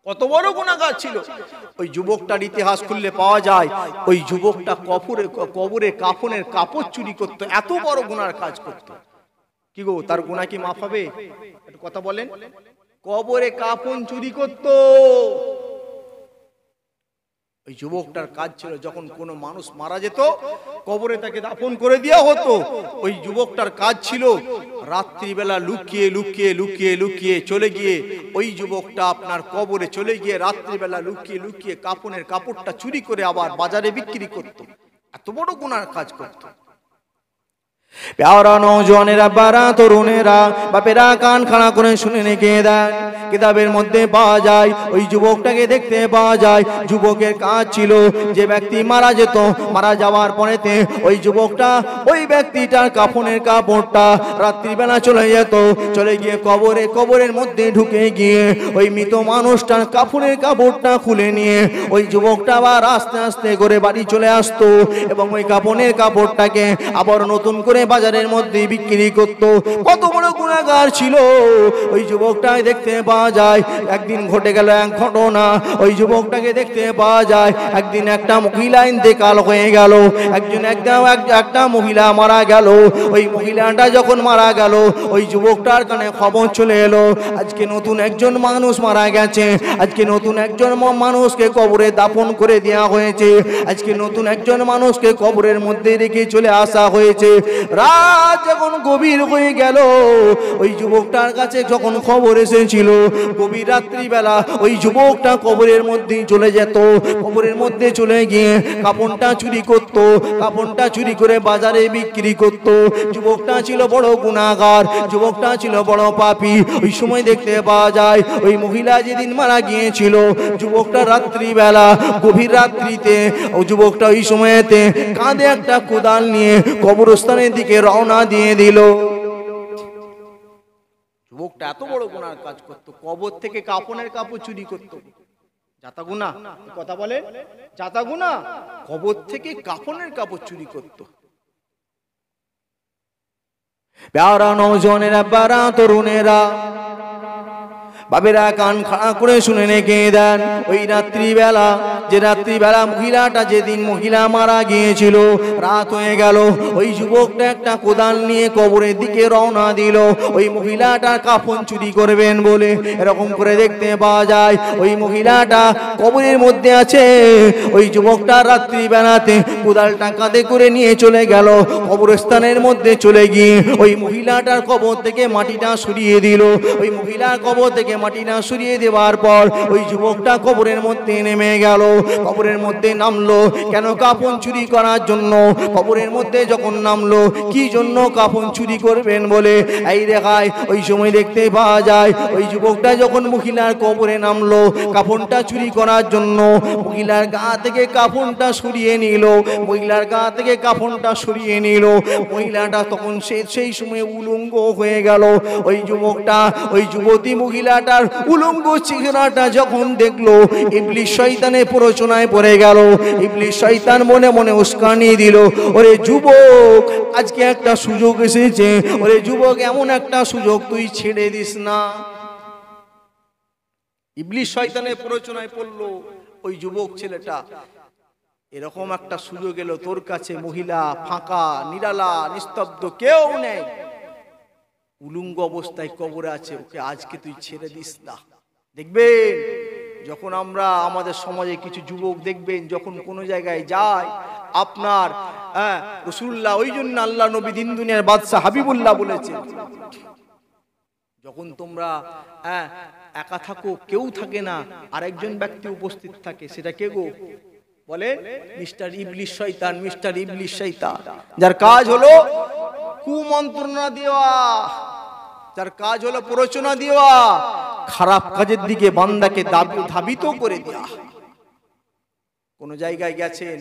কত বড় গুনাহগার ছিল। ওই যুবকটার ইতিহাস খুললে পাওয়া যায় ওই যুবকটা কবরে কাফনের কাপড় চুরি করত, এত বড় গুনার কাজ করত। কি গো, তার গুনাহ কি মাফ হবে? একটু কথা বলেন। কবরে কাফন চুরি করত। ওই যুবকটার কাজ ছিল যখন কোনো মানুষ মারা যেত কবরে তাকে দাফন করে দেওয়া হতো। ওই যুবকটার কাজ ছিল রাত্রিবেলা লুকিয়ে লুকিয়ে লুকিয়ে লুকিয়ে চলে গিয়ে ওই যুবকটা আপনার কবরে চলে গিয়ে রাত্রিবেলা লুকিয়ে লুকিয়ে কাফনের কাপড়টা চুরি করে আবার বাজারে বিক্রি করত। এত বড় গুনার কাজ করত। প্যারা নওজওয়ানেরা, বারা তরুণেরা, বাপেরা কান খাড়া করে শুনে রেখে দেন। কিতাবের মধ্যে পাওয়া যায় ওই যুবকটাকে দেখতে পাওয়া যায় যুবকের কাজ ছিল যে ব্যক্তি মারা যেত, মারা যাওয়ার পরেতে ওই যুবকটা ওই ব্যক্তিটার কাফনের কাপড়টা রাত্রিবেলা চলে যেত, চলে গিয়ে কবরের মধ্যে ঢুকে গিয়ে ওই মৃত মানুষটার কাফনের কাপড়টা খুলে নিয়ে ওই যুবকটা আবার আস্তে আস্তে করে বাড়ি চলে আসতো এবং ওই কাফনের কাপড়টাকে আবার নতুন করে বাজারের মধ্যে বিক্রি করত। কত বড় গুনাহগার ছিল ওই যুবকটা। দেখতে পাওয়া যায় একদিন ঘটে গেল এক ঘটনা। ওই যুবকটাকে দেখতে পাওয়া যায় একদিন একটা মহিলা ইন্তেকাল হয়ে গেল। একটা মহিলা মারা গেল। ওই মহিলাটা যখন মারা গেল ওই যুবকটার কানে খবর চলে এলো আজকে নতুন একজন মানুষ মারা গেছে, আজকে নতুন একজন মানুষকে কবরে দাফন করে দেওয়া হয়েছে, আজকে নতুন একজন মানুষকে কবরের মধ্যে রেখে চলে আসা হয়েছে। রাত যখন গভীর হয়ে গেল ওই যুবকটার কাছে যখন খবর এসেছিল গভীর রাত্রিবেলা ওই যুবকটা কবরের মধ্যে চলে যেত, কবরের মধ্যে চলে গিয়ে কাপড়টা চুরি করত, কাপড়টা চুরি করে বাজারে বিক্রি করত। যুবকটা ছিল বড় গুনাহগার, যুবকটা ছিল বড় পাপী। ওই সময় দেখতে পাওয়া যায় ওই মহিলা যেদিন মারা গিয়েছিল যুবকটা রাত্রিবেলা গভীর রাত্রিতে ওই যুবকটা ওই সময়েতে কাঁধে একটা কোদাল নিয়ে কবরস্থানের দিকে রওনা দিয়ে দিল। যুবকটা এত বড় গুনার কাজ করত, কবর থেকে কাফনের কাপড় চুরি করত। জাতা গুনাহ, কথা বলে জাতা গুনাহ। কবর থেকে কাফনের কাপড় চুরি করত। প্যারা নওজওয়ানেরা, বারা তরুণেরা, বাবেরা কান খাড়া করে শুনে রেখে দেন। ওই রাত্রিবেলা মহিলাটা যেদিন মহিলা মারা গিয়েছিল রাত হয়ে গেল ওই যুবকটা একটা কোদাল নিয়ে কবরের দিকে রওনা দিল ওই মহিলাটার কাফন চুরি করবেন বলে। এরকম করে দেখতে পাওয়া যায় ওই মহিলাটা কবরের মধ্যে আছে। ওই যুবকটা রাত্রিবেলাতে কোদালটা কাঁধে করে নিয়ে চলে গেল কবরস্থানের মধ্যে, চলে গিয়ে ওই মহিলাটার কবর থেকে মাটিটা সরিয়ে দিল। ওই মহিলার কবর থেকে মাটিটা সরিয়ে দেওয়ার পর ওই যুবকটা কবরের মধ্যে নেমে গেল। কবরের মধ্যে নামলো কেন? কাফন চুরি করার জন্য। কবরের মধ্যে যখন নামলো কি জন্য? কাফন চুরি করবেন বলে। এই দেখায় ওই সময় দেখতে পাওয়া যায় ওই যুবকটা যখন মহিলার কবরে নামলো কাফনটা চুরি করার জন্য, মহিলার গা থেকে কাফনটা সরিয়ে নিল, মহিলার গা থেকে কাফনটা সরিয়ে নিল। মহিলাটা তখন সেই সময় উলঙ্গ হয়ে গেল। ওই যুবকটা ওই যুবতী মহিলাটার উলঙ্গ চেহারাটা যখন দেখলো ইবলিস শয়তানের প্ররোচনায় পড়ে গেল। ইবলিস শয়তান মনে মনে উস্কানি দিল, ওরে যুবক আজকে একটা সুযোগ এসেছে, ওরে যুবক এমন একটা সুযোগ তুই ছেড়ে দিস না। ইবলিস শয়তানের প্ররোচনায় পড়লো ওই যুবক ছেলেটা, এরকম একটা সুযোগ এলো তোর কাছে, মহিলা ফাঁকা নিরালা নিস্তব্ধ, কেউ নেই, উলঙ্গ অবস্থায় কবরে আছে, ওকে আজকে তুই ছেড়ে দিস না। দেখবেন যখন আমরা আমাদের সমাজে কিছু যুবক দেখবেন যখন কোনো জায়গায় যায় আপনার রাসূলুল্লাহ, ওই জন্য আল্লাহ নবী দিন দুনিয়ার বাদশা হাবিবুল্লাহ বলেছেন, যখন তোমরা একা থাকো কেউ থাকে না আরেকজন ব্যক্তি উপস্থিত থাকে, সেটা কে গো? বলে মিস্টার ইবলিস শয়তান, মিস্টার ইবলিস শয়তান, যার কাজ হলো কুমন্ত্রণা দেওয়া, যার কাজ হলো প্ররোচনা দেওয়া, খারাপ কাজের দিকে বান্দাকে ধাবিত করে দেওয়া। কোন জায়গায় গেছেন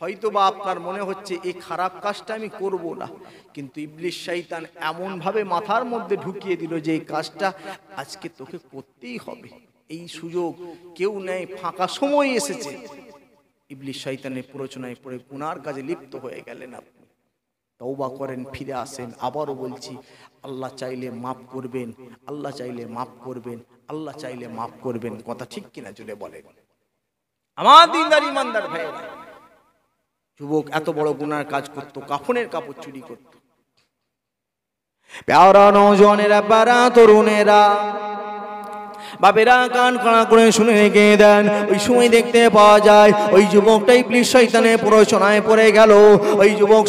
হয়তো বা আপনার মনে হচ্ছে এই খারাপ কাজটা আমি করব না, কিন্তু ইবলিস শয়তান এমন ভাবে মাথার মধ্যে ঢুকিয়ে দিল যে এই কাজটা আজকে তোকে করতেই হবে, এই সুযোগ কেউ নেই, ফাঁকা সময় এসেছে। ইবলিস শয়তানের প্ররোচনায় পড়ে গুনার কাজে লিপ্ত হয়ে গেলেন আপনি। তওবা করেন, ফিরে আসেন। আবারও বলছি, আল্লাহ চাইলে মাফ করবেন, আল্লাহ চাইলে মাফ করবেন, আল্লাহ চাইলে মাফ করবেন। কথা ঠিক কিনা জুড়ে বলেন আমার দিনদার ইমানদার ভাইয়েরা। যুবক এত বড় গুনার কাজ করত, কাফনের কাপড় চুরি করত। প্যারা নওজওয়ানেরা, প্যারা তরুণেরা, বাপেরা কান খাড়া করে শুনে রেখে দেন। ওই সময় দেখতে পাওয়া যায় ওই যুবকটা ইবলিস শয়তানের প্ররোচনায় পড়ে গেল। ওই যুবক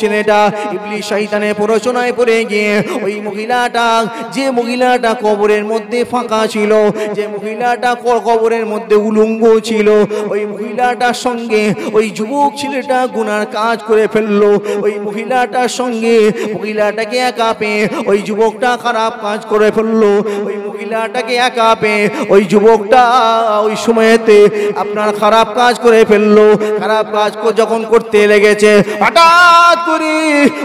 ছেলেটা ইবলিস শয়তানের প্ররোচনায় পড়ে গিয়ে ওই মহিলাটা, যে মহিলাটা কবরের মধ্যে ফাঁকা ছিল, যে মহিলাটা কবরের মধ্যে উলঙ্গ ছিল, ওই মহিলাটার সঙ্গে ওই যুবক ছেলেটা গুনার কাজ করে ফেললো। ওই মহিলাটার সঙ্গে মহিলাটাকে একা পেয়ে ওই যুবকটা খারাপ কাজ করে ফেললো। ওই মহিলাটাকে একা পেয়ে ওই যুবকটা ওই সময়েতে আপনার খারাপ কাজ করে ফেললো। খারাপ কাজ যখন করতে লেগেছে, হঠাৎ করে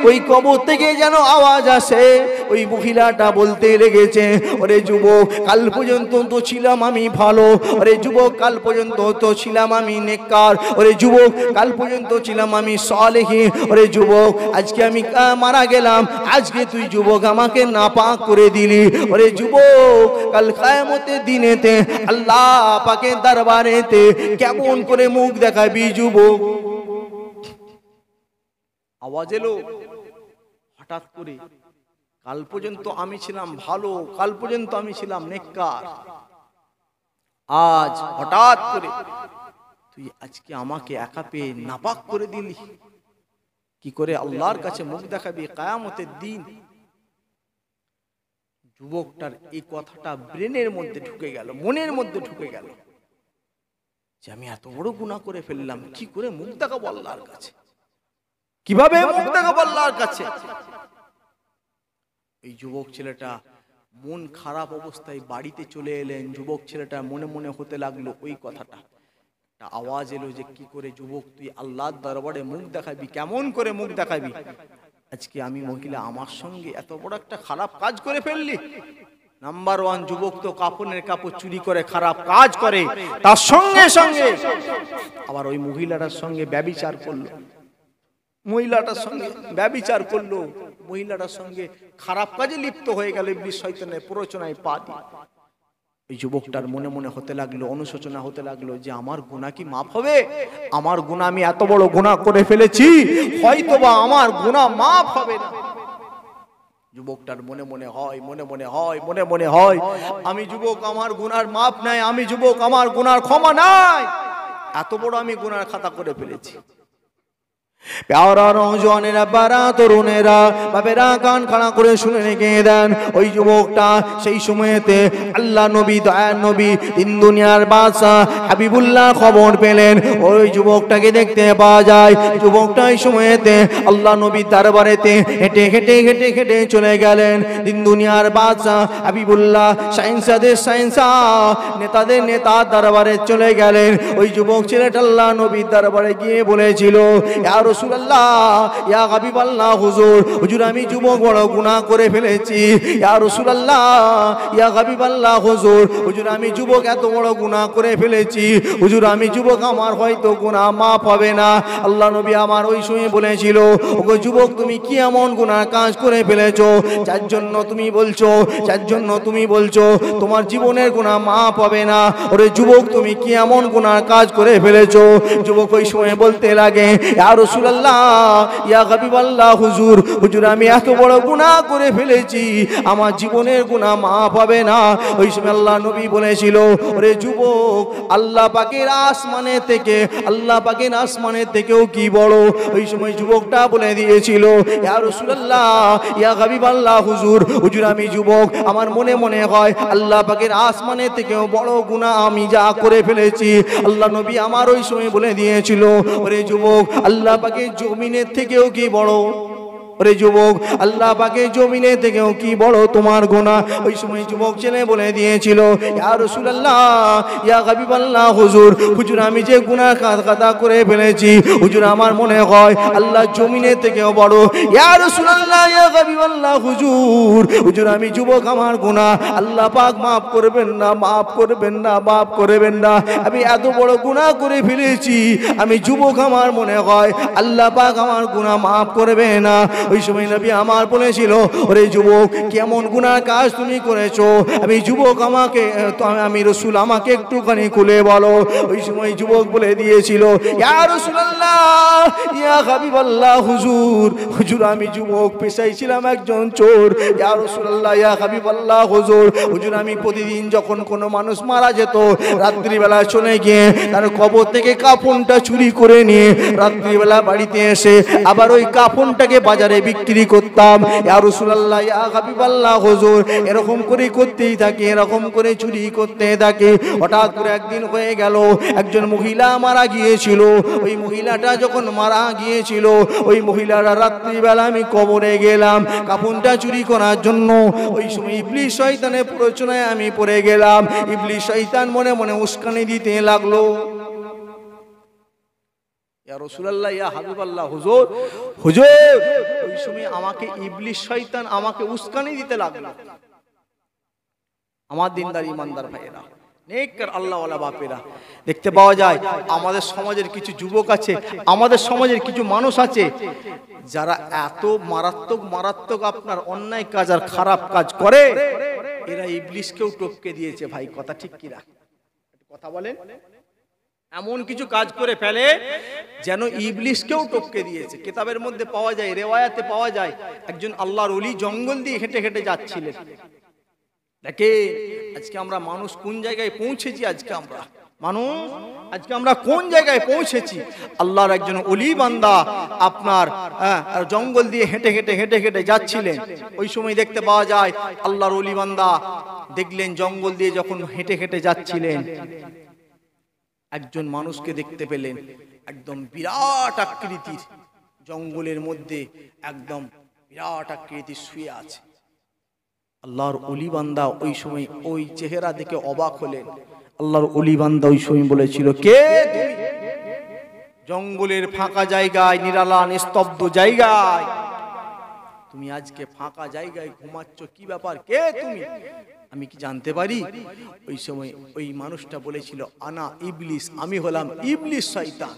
ওই কবর থেকে যেন আওয়াজ আসে। ওই মহিলাটা বলতে লেগেছে, ওরে যুবক, কাল পর্যন্ত তো ছিলাম আমি ভালো। ওরে যুবক, কাল পর্যন্ত তো ছিলাম আমি নেককার। ওরে যুবক, কাল পর্যন্ত ছিলাম আমি সালেহী। ওরে যুবক, আজকে আমি মারা গেলাম, আজকে তুই যুবক আমাকে নাপাক করে দিলি। ওরে যুবক, কাল কিয়ামতের দিনেতে আল্লাহ পাকের দরবারেতে কেমন করে মুখ দেখাবি যুবক? আওয়াজ এলো হঠাৎ করে, কাল পর্যন্ত আমি ছিলাম ভালো, কাল পর্যন্ত আমি ছিলাম নেককার, আজ হঠাৎ করে তুই আজকে আমাকে একা পেয়ে নাপাক করে দিলি। কি করে আল্লাহর কাছে মুখ দেখাবি কিয়ামতের দিন? যুবকটার এই কথাটা ব্রেনের মধ্যে ঢুকে গেল, মনের মধ্যে ঢুকে গেল যে আমি এত বড় গুনাহ করে ফেললাম, কি করে মুখ দেখাবো আল্লাহর কাছে, কিভাবে মুখ দেখাবো আল্লাহর কাছে? এই যুবক ছেলেটা মন খারাপ অবস্থায় বাড়িতে চলে এলেন। যুবক ছেলেটা মনে মনে হতে লাগলো ওই কথাটা। একটা আওয়াজ এলো যে কি করে যুবক তুই আল্লাহর দরবারে মুখ দেখাবি, কেমন করে মুখ দেখাবি? আজকে আমি মহিলা আমার সঙ্গে এত বড় একটা খারাপ কাজ করে ফেললি। নাম্বার ওয়ান, যুবক তো কাপনের কাপড় চুরি করে খারাপ কাজ করে, তার সঙ্গে সঙ্গে আবার ওই মহিলাটার সঙ্গে ব্যভিচার করলো। মহিলাটার সঙ্গে ব্যভিচার করলো, মহিলাটার সঙ্গে খারাপ কাজে লিপ্ত হয়ে গেল, ইবলিস শয়তানের প্ররোচনায় পা দিয়ে। এই যুবকটার মনে মনে হতে লাগলো, অনুশোচনা হতে লাগলো যে আমার গুনাহ কি মাফ হবে? আমার গুনাহ, আমি এত বড় গুনাহ করে ফেলেছি, হয়তোবা আমার গুনাহ মাফ হবে না। যুবকটার মনে মনে হয় আমি যুবক, আমার গুনার মাফ নাই, আমি যুবক, আমার গুনার ক্ষমা নাই, এত বড় আমি গুনার খাতা করে ফেলেছি। প্যারা নওজওয়ানেরা, প্যারা তরুণেরা, বাপেরা কান খাড়া করে শুনে রেখে দেন। ওই যুবকটা সেই সময়েতে আল্লাহ নবী, দয়ার নবী, তিন দুনিয়ার বাদশা হাবিবুল্লাহ খবর পেলেন। ওই যুবকটাকে দেখতে পাওয়া যায়। যুবকটা এই সময়েতে আল্লাহ নবীর দরবারেতে হেঁটে হেঁটে হেঁটে হেঁটে চলে গেলেন। তিন দুনিয়ার বাদশা হাবিবুল্লাহ, সায়েন্সাদের সায়েন্সা, নেতাদের নেতার দরবারে চলে গেলেন। ওই যুবক ছেলেটা আল্লাহ নবীর দরবারে গিয়ে বলেছিল, ইয়া রাসূলুল্লাহ, ইয়া হাবিবাল্লাহ, হুজুর আমি যুবক বড় গুনাহ করে ফেলেছি। ইয়া রাসূলুল্লাহ, ইয়া হাবিবাল্লাহ, হুজুর আমি যুবক এত বড় গুনাহ করে ফেলেছি। হুজুর আমি যুবক, আমার হয়তো গুনাহ মাফ হবে না। আল্লাহ নবী আমার ওই সময় বলেছিল, ওগো যুবক, তুমি কি এমন গুনাহ কাজ করে ফেলেছো যার জন্য তুমি বলছো তোমার জীবনের গুনাহ মাফ হবে না? ওরে যুবক, তুমি কি এমন গুনাহ কাজ করে ফেলেছো? যুবক ওই সময় বলতে লাগে, ইয়া রাসূলুল্লাহ, ইয়া হাবিবাল্লাহ, হুজুর আমি এত বড় গুনাহ করে ফেলেছি, আমার জীবনের গুনাহ মাফ হবে না। ওই সময় আল্লাহ নবী বলেছিল, ওরে যুবক, আল্লাহ পাকের আসমানের থেকেও কি বড়? ওই সময় যুবকটা বলে দিয়েছিল, ইয়া রাসূলুল্লাহ, ইয়া হাবিবাল্লাহ, হুজুর আমি যুবক, আমার মনে মনে হয় আল্লাহ পাকের আসমানের থেকেও বড় গুনাহ আমি যা করে ফেলেছি। আল্লাহ নবী আমার ওই সময় বলে দিয়েছিল, ওরে যুবক, আল্লাহ পাকের জমিনের থেকেও কি বড়? ওরে যুবক, আল্লাহ পাকের জমিনে থেকেও কি বড় তোমার গুনাহ। ওই সময় যুবক ছেলে বলে দিয়েছিল, ইয়া রাসূলুল্লাহ, ইয়া হাবিবাল্লাহ, হুজুর আমি যে গুনাহ কাদা করে ফেলেছি, হুজুর আমার মনে হয় আল্লাহ জমিনে থেকেও বড়। ইয়া রাসূলুল্লাহ, ইয়া হাবিবাল্লাহ, হুজুর আমি যুবক, আমার গুনাহ আল্লাহ পাক মাফ করবেন না, মাফ করবেন না, মাফ করবেন না। আমি এত বড় গুনাহ করে ফেলেছি, আমি যুবক, আমার মনে হয় আল্লাহ পাক আমার গুনাহ মাফ করবে না। ওই সময় নবী আমার বলেছিল, ওরে যুবক, কেমন গুনাহ কাজ তুমি করেছো? আমি যুবক, আমাকে আমি রাসূল, আমাকে একটুখানি খুলে বলো। ওই সময় যুবক বলে দিয়েছিল, ইয়া রাসূলুল্লাহ, ইয়া হাবিবাল্লাহ, হুজুর আমি যুবক পেশায় ছিলাম একজন চোর। ইয়া রাসূলুল্লাহ, ইয়া হাবিবাল্লাহ, হুজুর আমি প্রতিদিন যখন কোনো মানুষ মারা যেত, রাত্রিবেলা চলে গিয়ে তার কবর থেকে কাফনটা চুরি করে নিয়ে রাত্রিবেলা বাড়িতে এসে আবার ওই কাফনটাকে বাজারে বিক্রি করতাম। ইয়া রাসূলুল্লাহ, ইয়া হাবিবাল্লাহ, হুজুর এরকম করে করতেই থাকে, এরকম করে চুরি করতে থাকে। হঠাৎ করে একদিন হয়ে গেল, একজন মহিলা মারা গিয়েছিল। ওই মহিলাটা যখন মারা গিয়েছিল, ওই মহিলারা রাত্রিবেলা আমি কবরে গেলাম কাফনটা চুরি করার জন্য। ওই সময় ইবলিস শয়তানের প্ররোচনায় আমি পড়ে গেলাম। ইবলিস শয়তান মনে মনে উস্কানি দিতে লাগলো, ইয়া রাসূলুল্লাহ, ইয়া হাবিবাল্লাহ, হুজুর ওই সময় আমাকে ইবলিস শয়তান আমাকে উস্কানি দিতে লাগলো। আমার দিনদার ইমানদার ভাইয়েরা, নেককার আল্লাহওয়ালা বাপেরা, দেখতে পাওয়া যায় আমাদের সমাজের কিছু যুবক আছে, আমাদের সমাজের কিছু মানুষ আছে যারা এত মারাত্মক মারাত্মক আপনার অন্যায় কাজ আর খারাপ কাজ করে, এরা ইবলিসকেও টপকে দিয়েছে। ভাই কথা ঠিক কিনা? কথা বলেন। এমন কিছু কাজ করে ফেলে যেন ইবলিসকেও টপকে দিয়েছে। কিতাবের মধ্যে পাওয়া যায়, রিওয়ায়াতে পাওয়া যায়, একজন আল্লাহর ওলি জঙ্গল দিয়ে হেঁটে হেঁটে যাচ্ছিলেন। দেখে আজকে আমরা মানুষ কোন জায়গায় পৌঁছেছি, আজকে আমরা কোন জায়গায় পৌঁছেছি। আল্লাহর একজন ওলি বান্দা আপনার জঙ্গল দিয়ে হেঁটে হেঁটে হেঁটে হেঁটে যাচ্ছিলেন। ওই সময় দেখতে পাওয়া যায় আল্লাহর ওলি বান্দা দেখলেন জঙ্গল দিয়ে যখন হেঁটে হেঁটে যাচ্ছিলেন, একজন মানুষকে দেখতে পেলেন, একদম বিরাট আকৃতির, জঙ্গলের মধ্যে একদম বিরাট আকৃতির শুয়ে আছে। আল্লাহর ওলি বান্দা ওই সময় ওই চেহারা দেখে অবাক হলেন। আল্লাহর ওলি বান্দা ওই সময় বলেছিল, কে তুমি? জঙ্গলের ফাঁকা জায়গায়, নিরালা নিস্তব্ধ জায়গায় তুমি আজকে ফাঁকা জায়গায় ঘুমাচ্ছ, কি ব্যাপার, কে তুমি? আমি কি জানতে পারি? ওই সময় ওই মানুষটা বলেছিল, আনা ইবলিস, আমি হলাম ইবলিস শয়তান।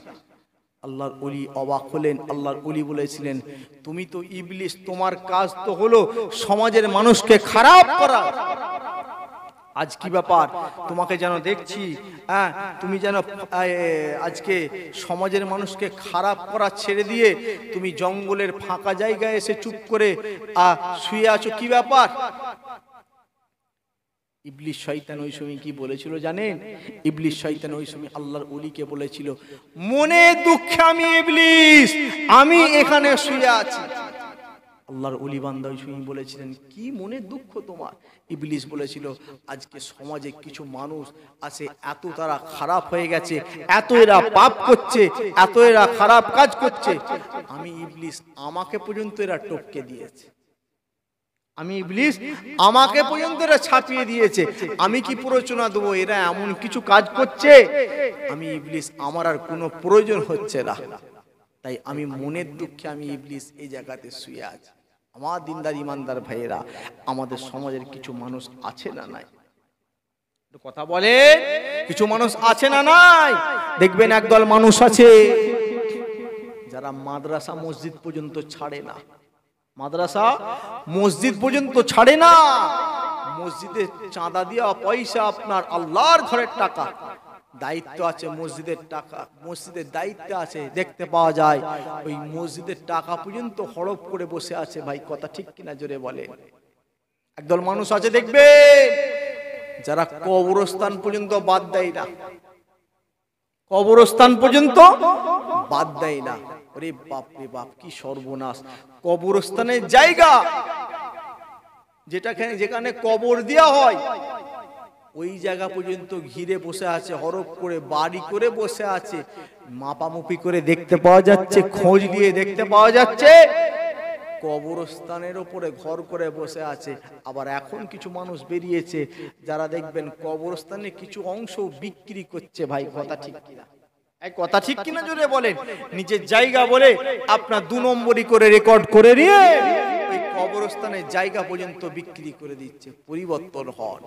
আল্লাহর ওলি অবাক হলেন। আল্লাহর ওলি বলেছিলেন, তুমি তো ইবলিস, তোমার কাজ তো হলো সমাজের মানুষকে খারাপ করা। আজ কি ব্যাপার, তোমাকে যেন দেখছি তুমি যেন আজকে সমাজের মানুষকে খারাপ করা ছেড়ে দিয়ে তুমি জঙ্গলের ফাঁকা জায়গায় এসে চুপ করে শুয়ে আছো, কি ব্যাপার? ইবলিস শয়তান ওই সময় কি বলেছিল জানেন? ইবলিস শয়তান ওই সময় আল্লাহর ওলিকে বলেছিল, মনে দুঃখে আমি ইবলিস, আমি এখানে শুয়ে আছি। আল্লাহর ওলি বান্দা ওই সময় বলেছিলেন, কি মনে দুঃখ তোমার? ইবলিস বলেছিল, আজকে সমাজে কিছু মানুষ আছে, এত তারা খারাপ হয়ে গেছে, এত এরা পাপ করছে, এত এরা খারাপ কাজ করছে, আমি ইবলিস, আমাকে পর্যন্ত এরা টপকে দিয়েছে। আমি ইবলিস, আমাকে পর্যন্ত এরা ছাপিয়ে দিয়েছে। আমি কি প্ররোচনা দেবো? এরা এমন কিছু কাজ করছে, আমি ইবলিস, আমার আর কোনো প্রয়োজন হচ্ছে না। তাই আমি মনের দুঃখে আমি ইবলিস এই জায়গাতে শুয়ে আছি। আমার দিনদার ইমানদার ভাইয়েরা, আমাদের সমাজের কিছু মানুষ আছে না নাই? কথা বলে, কিছু মানুষ আছে না নাই? দেখবেন একদল মানুষ আছে যারা মাদ্রাসা মসজিদ পর্যন্ত ছাড়ে না। মাদ্রাসা মসজিদ পর্যন্ত ছাড়ে না। মসজিদে চাঁদা দেওয়া পয়সা আপনার আল্লাহর ঘরের টাকা, দায়িত্ব আছে মসজিদের টাকা, মসজিদের দায়িত্ব আছে, দেখতে পাওয়া যায় ওই মসজিদের টাকা পর্যন্ত হড়প করে বসে আছে। ভাই কথা ঠিক কিনা জোরে বলে। একদল মানুষ আছে দেখবে যারা কবরস্থান পর্যন্ত বাদ দেয় না, কবরস্থান পর্যন্ত বাদ দেয় না। ওরে বাপ রে বাপ, কি সর্বনাশ! কবরস্থানের জায়গা যেখানে কবর দেওয়া হয়, ওই জায়গা পর্যন্ত ঘিরে বসে আছে, হরপ করে বাড়ি করে বসে আছে। মাপামুপি করে দেখতে পাওয়া যাচ্ছে, খোঁজ নিয়ে দেখতে পাওয়া যাচ্ছে কবরস্থানের উপরে ঘর করে বসে আছে। আবার এখন কিছু মানুষ বেরিয়েছে যারা দেখবেন কবরস্থানে কিছু অংশ বিক্রি করছে। ভাই কথা ঠিক কিনা? কথা ঠিক কিনা জোরে বলেন। নিজের জায়গা বলে আপনার 2 নম্বরই করে রেকর্ড করে নিয়ে ওই কবরস্থানের জায়গা পর্যন্ত বিক্রি করে দিচ্ছে। পরিবর্তন হন।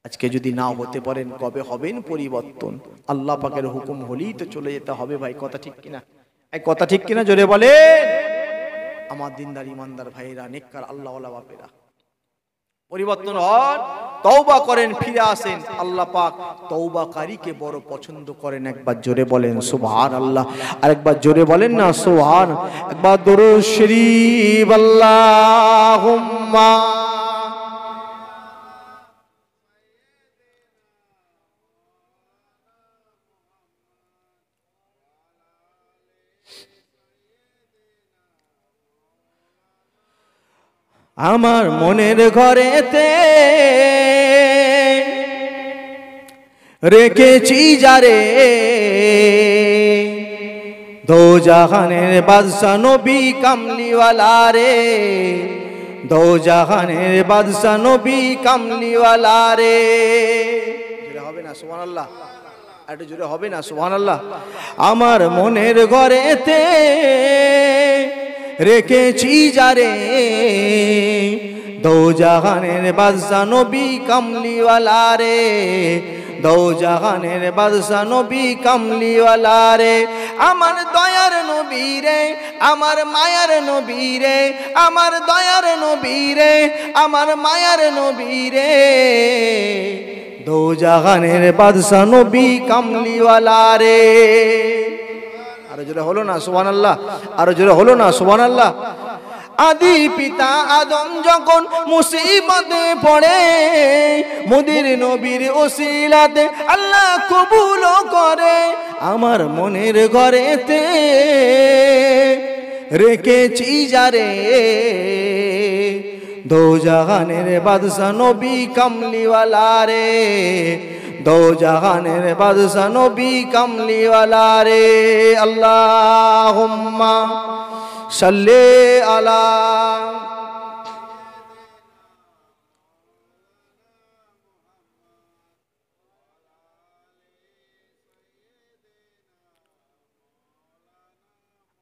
আজকে যদি নাও হতে পারেন কবে হবেন পরিবর্তন? আল্লাহ পাকের হুকুম হলেই তো চলে যেতে হবে। ভাই কথা ঠিক কিনা? কথা ঠিক কিনা জোরে বলেন। আমার দিনদার ইমানদার ভাইরা, নেককার আল্লাহওয়ালা বাপেরা, পরিবর্তন হন, তওবা করেন, ফিরে আসেন। আল্লাহ পাক তওবাকারীকে বড় পছন্দ করেন। একবার জোরে বলেন সুবহানাল্লাহ। আরেকবার জোরে বলেন না সুবহান। একবার দরুদ শরীফ আল্লাহুম্মা। আমার মনের ঘরেতে রেখেছি যারে, দো জাহানের বাদশা নবী কামলিওয়ালা রে, দো জাহানের বাদশা নবী কামলিওয়ালা রে। জোরে হবে না সুবহানাল্লাহ? একটু জোরে হবে না সুবহানাল্লাহ? আমার মনের ঘরেতে রেখেছি যারে, দো জাহানের বাদশা নবী কামলিওয়ালা রে, দো জাহানের বাদশা নবী কামলিওয়ালা রে। আমার দয়ার নবী রে, আমার মায়ার নবী রে, আমার দয়ার নবী রে, আমার মায়ার নবী রে, দো জাহানের বাদশা নবী কামলিওয়ালা রে। আরো জোরে হলো না সুবহানাল্লাহ? আরো জোরে হলো না সুবহানাল্লাহ? আদি পিতা আদম যখন মুসিবতে পড়ে, মোদের নবীর ওসিলাতে আল্লাহ কবুল করে। আমার মনের ঘরেতে রেখেছি যারে, দো জাহানের বাদশা নবী কামলিওয়ালা রে, দো জাহানের বাদশা নবী কামলিওয়ালা রে। আল্লাহুম্মা সাল্লি আলা।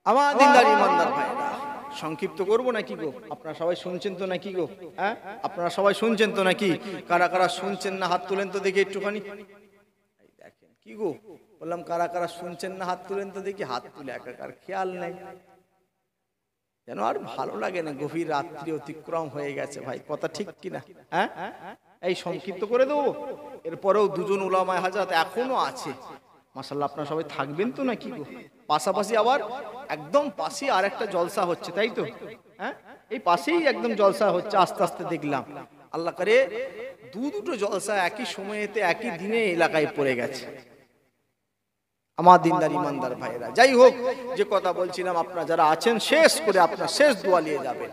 আমার দিনদার ইমানদার ভাইরা, সংক্ষিপ্ত করবো নাকি গো? আপনারা সবাই শুনছেন তো নাকি গো? হ্যাঁ, আপনারা সবাই শুনছেন তো নাকি? কারা কারা শুনছেন না হাত তুলেন তো দেখি একটুখানি। দেখেন কি গো বললাম, কারা কারা শুনছেন না হাত তুলেন তো দেখি। হাত তুলে একাকার, খেয়াল নেই যেন। আর ভালো লাগে না, গভীর রাত্রি অতিক্রম হয়ে গেছে। ভাই কথা ঠিক কিনা? হ্যাঁ, এই সংক্ষিপ্ত করে দেবো। এরপরেও 2জন উলামায়ে হাজরাত এখনো আছে মাশাআল্লাহ। আপনারা সবাই থাকবেন তো নাকি গো? পাশাপাশি আবার একদম পাশে আর একটা জলসা হচ্ছে, তাই তো? হ্যাঁ, এই পাশেই একদম জলসা হচ্ছে, আস্তে আস্তে দেখলাম। আল্লাহ করে দুটো জলসা একই সময়েতে একই দিনে এলাকায় পড়ে গেছে। আমার দিনদার ইমানদার ভাইরা, যাই হোক, যে কথা বলছিলাম, আপনারা যারা আছেন শেষ করে আপনার শেষ দোয়া নিয়ে যাবেন।